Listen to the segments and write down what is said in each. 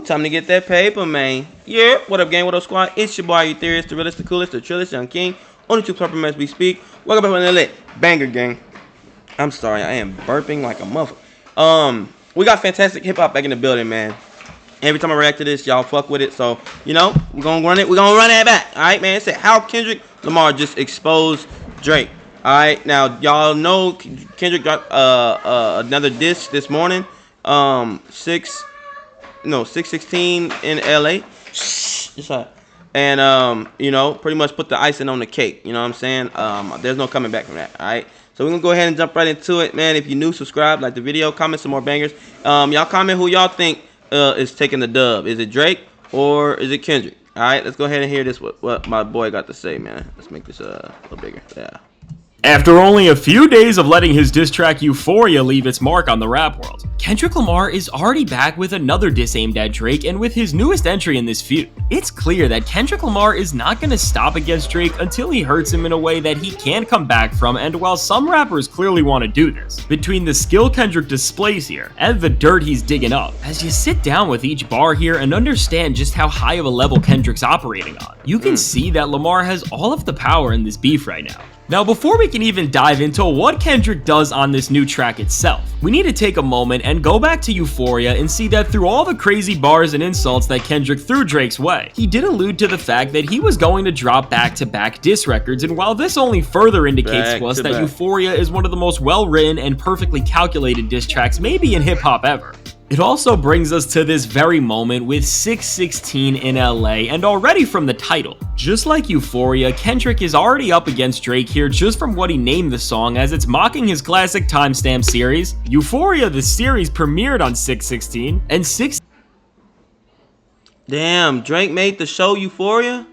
time to get that paper, man. Yeah, what up, gang? What up, squad? It's your boy, Eutherius, the realest, the coolest, the trillest, young king. Only two platforms as we speak. Welcome back to the lit banger, gang. I'm sorry, I am burping like a motherfucker. We got fantastic hip hop back in the building, man. Every time I react to this, y'all fuck with it. So, you know, we're gonna run it. We're gonna run that back. Alright, man. It said how Kendrick Lamar just exposed Drake. Alright, now y'all know Kendrick got another diss this morning. 616 in LA. And you know, pretty much put the icing on the cake. You know what I'm saying? There's no coming back from that. Alright. So we're gonna go ahead and jump right into it, man. If you're new, subscribe, like the video, comment some more bangers. Y'all comment who y'all think is taking the dub. Is it Drake or is it Kendrick? Alright, let's go ahead and hear this what my boy got to say, man. Let's make this a little bigger. Yeah. After only a few days of letting his diss track Euphoria leave its mark on the rap world, Kendrick Lamar is already back with another diss aimed at Drake and with his newest entry in this feud. It's clear that Kendrick Lamar is not going to stop against Drake until he hurts him in a way that he can't come back from, and while some rappers clearly want to do this, between the skill Kendrick displays here and the dirt he's digging up, as you sit down with each bar here and understand just how high of a level Kendrick's operating on, you can see that Lamar has all of the power in this beef right now. Now, before we can even dive into what Kendrick does on this new track itself, we need to take a moment and go back to Euphoria and see that through all the crazy bars and insults that Kendrick threw Drake's way, he did allude to the fact that he was going to drop back-to-back diss records, and while this only further indicates to us that Euphoria is one of the most well-written and perfectly calculated diss tracks maybe in hip-hop ever, it also brings us to this very moment with 616 in LA, and already from the title, just like Euphoria, Kendrick is already up against Drake here just from what he named the song, as it's mocking his classic timestamp series. Euphoria, the series, premiered on 616, and Damn, Drake made the show Euphoria?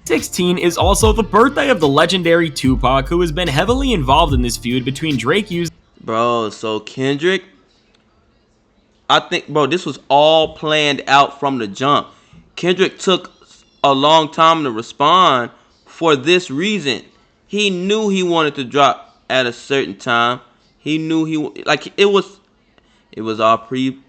16 is also the birthday of the legendary Tupac, who has been heavily involved in this feud between Drake Bro, so Kendrick, I think, bro, this was all planned out from the jump. Kendrick took a long time to respond for this reason. He knew he wanted to drop at a certain time. He knew it was all preordained.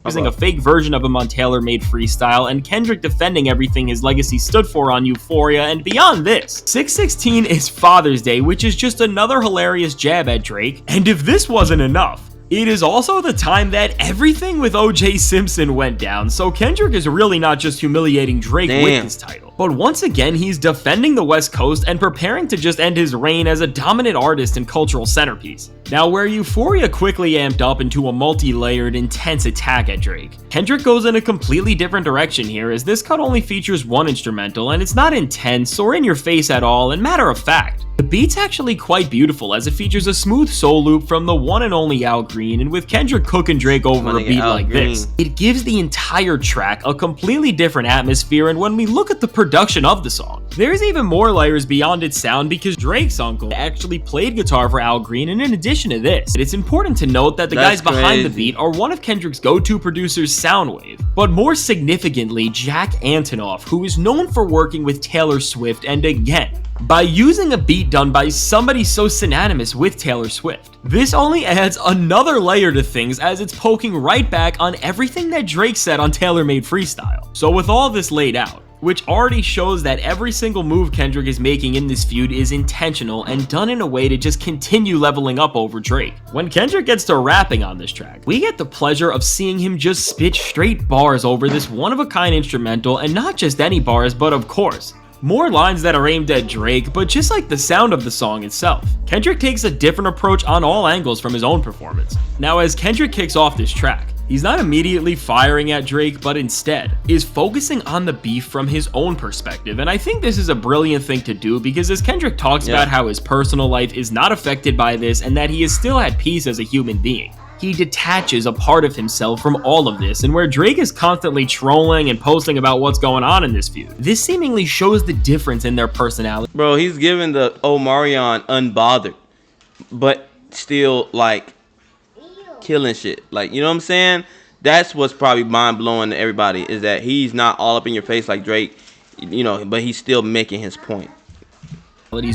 Using a fake version of him on tailor-made freestyle, and Kendrick defending everything his legacy stood for on Euphoria, and beyond this, 616 is Father's Day, which is just another hilarious jab at Drake, and if this wasn't enough, it is also the time that everything with O.J. Simpson went down, so Kendrick is really not just humiliating Drake with his title, but once again he's defending the West Coast and preparing to just end his reign as a dominant artist and cultural centerpiece. Now, where Euphoria quickly amped up into a multi-layered, intense attack at Drake, Kendrick goes in a completely different direction here, as this cut only features one instrumental, and it's not intense or in your face at all, and matter of fact, the beat's actually quite beautiful, as it features a smooth soul loop from the one and only Al Green, and with Kendrick cooking Drake over a beat like this, it gives the entire track a completely different atmosphere, and when we look at the production of the song, there's even more layers beyond its sound because Drake's uncle actually played guitar for Al Green, and in addition to this, it's important to note that the guys behind the beat are one of Kendrick's go-to producers, Soundwave, but more significantly, Jack Antonoff, who is known for working with Taylor Swift, and again, by using a beat done by somebody so synonymous with Taylor Swift. This only adds another layer to things, as it's poking right back on everything that Drake said on Tailor-Made Freestyle. So with all this laid out, which already shows that every single move Kendrick is making in this feud is intentional and done in a way to just continue leveling up over Drake. When Kendrick gets to rapping on this track, we get the pleasure of seeing him just spit straight bars over this one-of-a-kind instrumental, and not just any bars, but of course, more lines that are aimed at Drake, but just like the sound of the song itself, Kendrick takes a different approach on all angles from his own performance. Now, as Kendrick kicks off this track, he's not immediately firing at Drake, but instead is focusing on the beef from his own perspective, and I think this is a brilliant thing to do because as Kendrick talks about how his personal life is not affected by this and that he is still at peace as a human being, he detaches a part of himself from all of this, and where Drake is constantly trolling and posting about what's going on in this feud, this seemingly shows the difference in their personality. Bro, he's giving the Omarion unbothered, but still like killing shit. Like, you know what I'm saying? That's what's probably mind-blowing to everybody, is that he's not all up in your face like Drake, you know, but he's still making his point.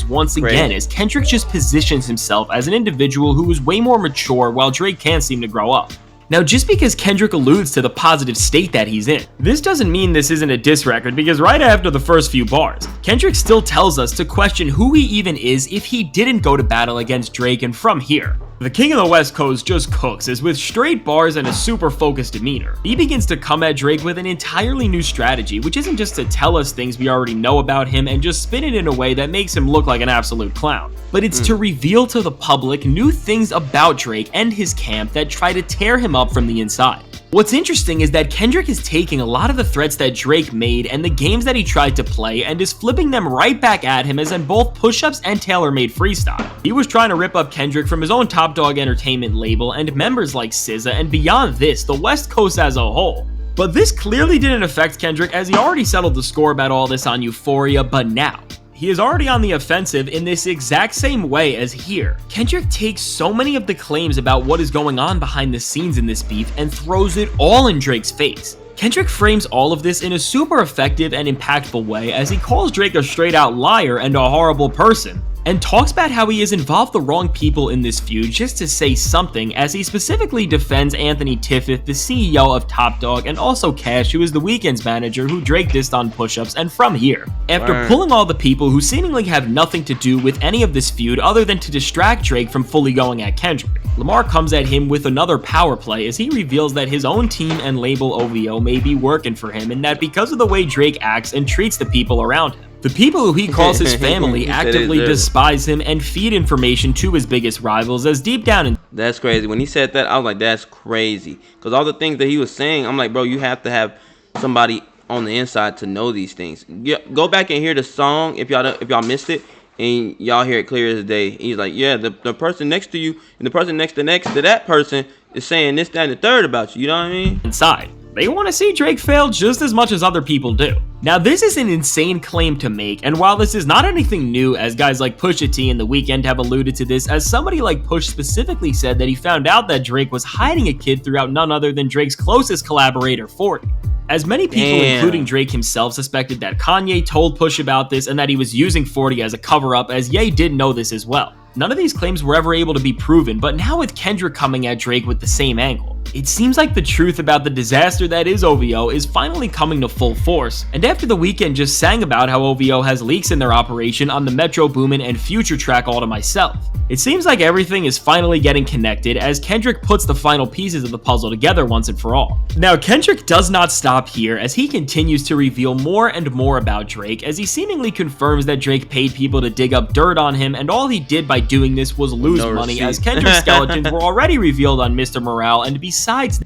once again, as Kendrick just positions himself as an individual who is way more mature while Drake can't seem to grow up. Now, just because Kendrick alludes to the positive state that he's in, this doesn't mean this isn't a diss record, because right after the first few bars, Kendrick still tells us to question who he even is if he didn't go to battle against Drake, and from here, the king of the West Coast just cooks, as with straight bars and a super focused demeanor, he begins to come at Drake with an entirely new strategy, which isn't just to tell us things we already know about him and just spin it in a way that makes him look like an absolute clown, but it's to reveal to the public new things about Drake and his camp that try to tear him up from the inside. What's interesting is that Kendrick is taking a lot of the threats that Drake made and the games that he tried to play and is flipping them right back at him as in both push-ups and tailor-made freestyle. He was trying to rip up Kendrick from his own Top Dog Entertainment label and members like SZA, and beyond this, the West Coast as a whole. But this clearly didn't affect Kendrick, as he already settled the score about all this on Euphoria, but now, he is already on the offensive in this exact same way as here. Kendrick takes so many of the claims about what is going on behind the scenes in this beef and throws it all in Drake's face. Kendrick frames all of this in a super effective and impactful way, as he calls Drake a straight out liar and a horrible person, and talks about how he has involved the wrong people in this feud just to say something, as he specifically defends Anthony Tiffith, the CEO of Top Dog, and also Cash, who is the Weeknd's manager who Drake dissed on push-ups. And from here, after pulling all the people who seemingly have nothing to do with any of this feud other than to distract Drake from fully going at Kendrick, Lamar comes at him with another power play as he reveals that his own team and label OVO may be working for him, and that because of the way Drake acts and treats the people around him, the people who he calls his family actively despise him and feed information to his biggest rivals, as deep down in— That's crazy. When he said that, I was like, that's crazy. Because all the things that he was saying, I'm like, bro, you have to have somebody on the inside to know these things. Go back and hear the song if y'all missed it, and y'all hear it clear as day. He's like, yeah, the person next to you and the person next to that person is saying this, that, and the third about you. You know what I mean? Inside, they want to see Drake fail just as much as other people do. Now, this is an insane claim to make, and while this is not anything new, as guys like Pusha T and The Weeknd have alluded to this, as somebody like Push specifically said that he found out that Drake was hiding a kid throughout none other than Drake's closest collaborator, 40. As many people, including Drake himself, suspected that Kanye told Push about this and that he was using 40 as a cover-up, as Ye did know this as well. None of these claims were ever able to be proven, but now with Kendrick coming at Drake with the same angle, it seems like the truth about the disaster that is OVO is finally coming to full force, and after The Weeknd just sang about how OVO has leaks in their operation on the Metro Boomin and Future track All to Myself, it seems like everything is finally getting connected as Kendrick puts the final pieces of the puzzle together once and for all. Now, Kendrick does not stop here as he continues to reveal more and more about Drake, as he seemingly confirms that Drake paid people to dig up dirt on him, and all he did by doing this was lose money, as Kendrick's skeletons were already revealed on Mr. Morale, and besides—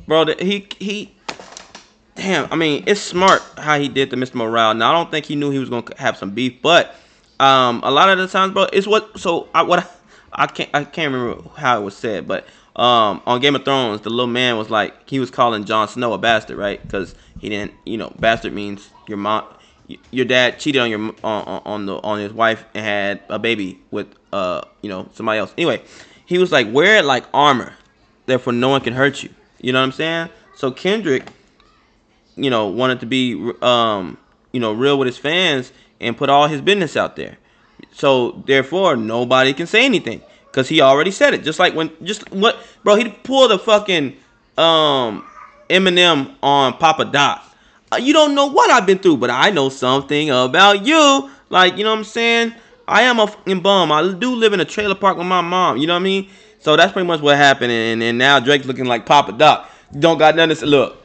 Bro, damn, I mean, it's smart how he did the Mr. Morale. Now, I don't think he knew he was going to have some beef, but a lot of the times, bro, it's I can't remember how it was said, but on Game of Thrones, the little man was like, he was calling Jon Snow a bastard, right? Because he didn't, bastard means your mom, your dad cheated on his wife and had a baby with somebody else. Anyway, he was like, wear it like armor, therefore no one can hurt you. You know what I'm saying? So Kendrick, wanted to be real with his fans and put all his business out there. So therefore nobody can say anything because he already said it. Bro, he pulled a fucking Eminem on Papa Doc. You don't know what I've been through, but I know something about you. Like, you know what I'm saying? I am a fucking bum. I do live in a trailer park with my mom. You know what I mean? So that's pretty much what happened. And now Drake's looking like Papa Doc. You don't got nothing to say. Look.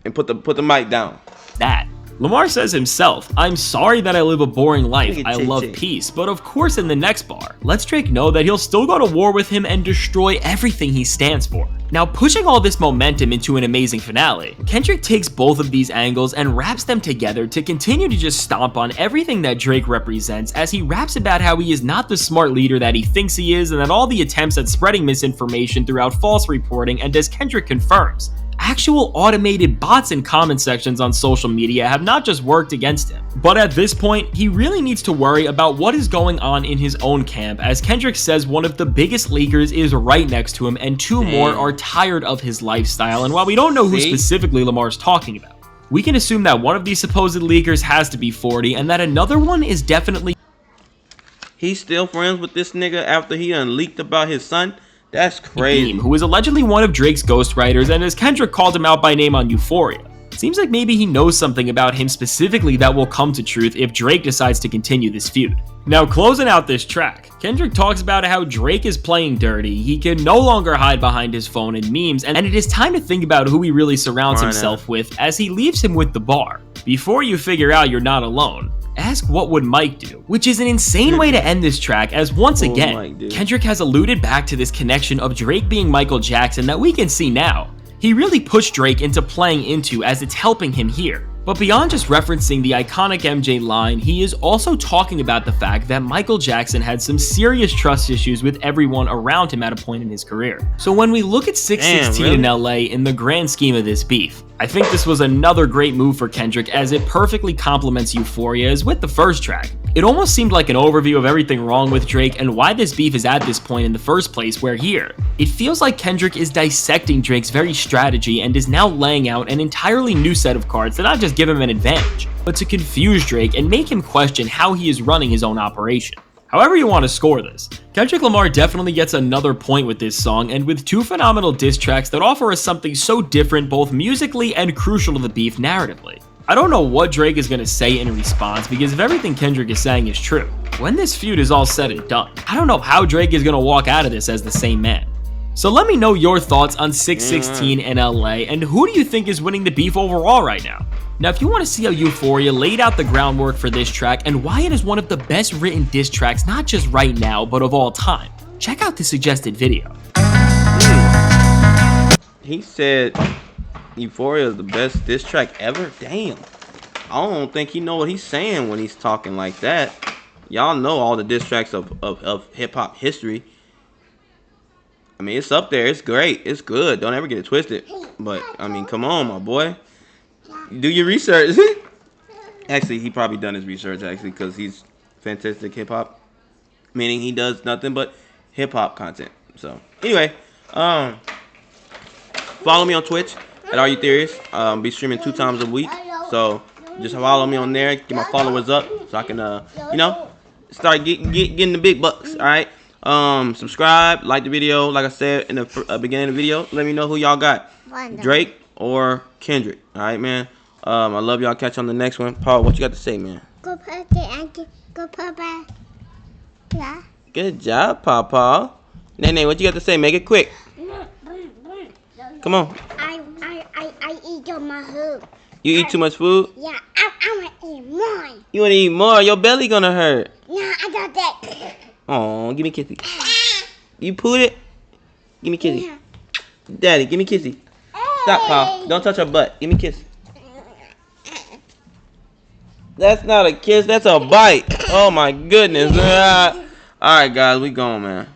And put the mic down. That. Lamar says himself, I'm sorry that I live a boring life, I love peace, but of course in the next bar, lets Drake know that he'll still go to war with him and destroy everything he stands for. Now, pushing all this momentum into an amazing finale, Kendrick takes both of these angles and wraps them together to continue to just stomp on everything that Drake represents, as he raps about how he is not the smart leader that he thinks he is, and that all the attempts at spreading misinformation throughout false reporting, and as Kendrick confirms, actual automated bots in comment sections on social media have not just worked against him. But at this point, he really needs to worry about what is going on in his own camp, as Kendrick says one of the biggest leakers is right next to him and two more are tired of his lifestyle. And while we don't know who specifically Lamar's talking about, we can assume that one of these supposed leakers has to be 40 and that another one is definitely— He's still friends with this nigga after he done leaked about his son. That's crazy. Beam, who is allegedly one of Drake's ghostwriters, and as Kendrick called him out by name on Euphoria. Seems like maybe he knows something about him specifically that will come to truth if Drake decides to continue this feud. Now, closing out this track, Kendrick talks about how Drake is playing dirty, he can no longer hide behind his phone and memes, and it is time to think about who he really surrounds himself with as he leaves him with the bar. Before you figure out you're not alone, ask what would Mike do? Which is an insane way to end this track, as once again, Kendrick has alluded back to this connection of Drake being Michael Jackson that we can see now. He really pushed Drake into playing into as it's helping him here. But beyond just referencing the iconic MJ line, he is also talking about the fact that Michael Jackson had some serious trust issues with everyone around him at a point in his career. So when we look at 616 in LA in the grand scheme of this beef, I think this was another great move for Kendrick as it perfectly complements Euphoria as with the first track. It almost seemed like an overview of everything wrong with Drake and why this beef is at this point in the first place, where here, it feels like Kendrick is dissecting Drake's very strategy and is now laying out an entirely new set of cards to not just give him an advantage, but to confuse Drake and make him question how he is running his own operation. However you want to score this, Kendrick Lamar definitely gets another point with this song, and with two phenomenal diss tracks that offer us something so different both musically and crucial to the beef narratively. I don't know what Drake is going to say in response, because if everything Kendrick is saying is true, when this feud is all said and done, I don't know how Drake is going to walk out of this as the same man. So let me know your thoughts on 616 in LA, and who do you think is winning the beef overall right now? Now, if you want to see how Euphoria laid out the groundwork for this track and why it is one of the best written diss tracks not just right now, but of all time, check out the suggested video. He said Euphoria is the best diss track ever? Damn. I don't think he know what he's saying when he's talking like that. Y'all know all the diss tracks of hip-hop history. I mean, it's up there. It's great. It's good. Don't ever get it twisted. But, I mean, come on, my boy. Do your research. Actually, he probably done his research, actually, because he's fantastic hip-hop. Meaning he does nothing but hip-hop content. So, anyway. Follow me on Twitch at Are You Serious? Be streaming 2 times a week. So, just follow me on there. Get my followers up so I can, you know, start getting the big bucks, all right? Subscribe, like the video, like I said in the beginning of the video. Let me know who y'all got, Drake or Kendrick. All right, man. I love y'all. Catch you on the next one. Paul, what you got to say, man? Go Papa. Yeah. Good job, Papa. Nene, what you got to say? Make it quick. Come on. I eat on my food. You eat too much food? Yeah, I want to eat more. You want to eat more? Your belly gonna hurt. No, I got that. Oh, give me a kissy. You put it? Give me a kissy. Yeah. Daddy, give me a kissy. Stop, Paul. Don't touch her butt. Give me a kiss. That's not a kiss. That's a bite. Oh, my goodness. All right, guys. We going, man.